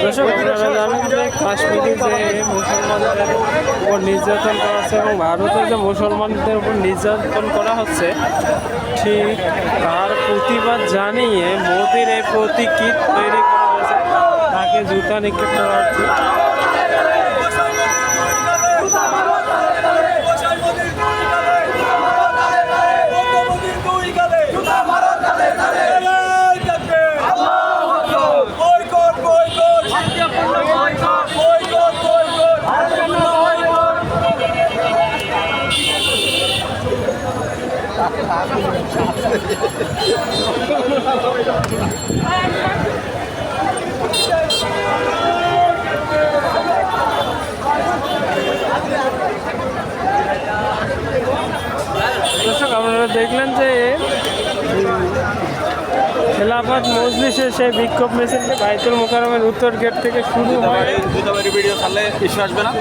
দর্শক আপনারা জানেন যে কাশ্মীরে যে মুসলমানদের উপর নির্যাতন করা হচ্ছে এবং ভারতে যে মুসলমানদের উপর নির্যাতন করা হচ্ছে, ঠিক তার প্রতিবাদ জানিয়ে মোদির এই প্রতীকী তৈরি করা হয়েছে, তাকে জুতা নিক্ষেপ করা হচ্ছে। দর্শক আপনারা দেখলেন যে খেলাফত মজলিসে সেই বিক্ষোভ মিছিলটি বাইতুল মোকাররমের উত্তর গেট থেকে শুরু হয়। ভিডিও ছাড়লে ইস্যু আসবে না।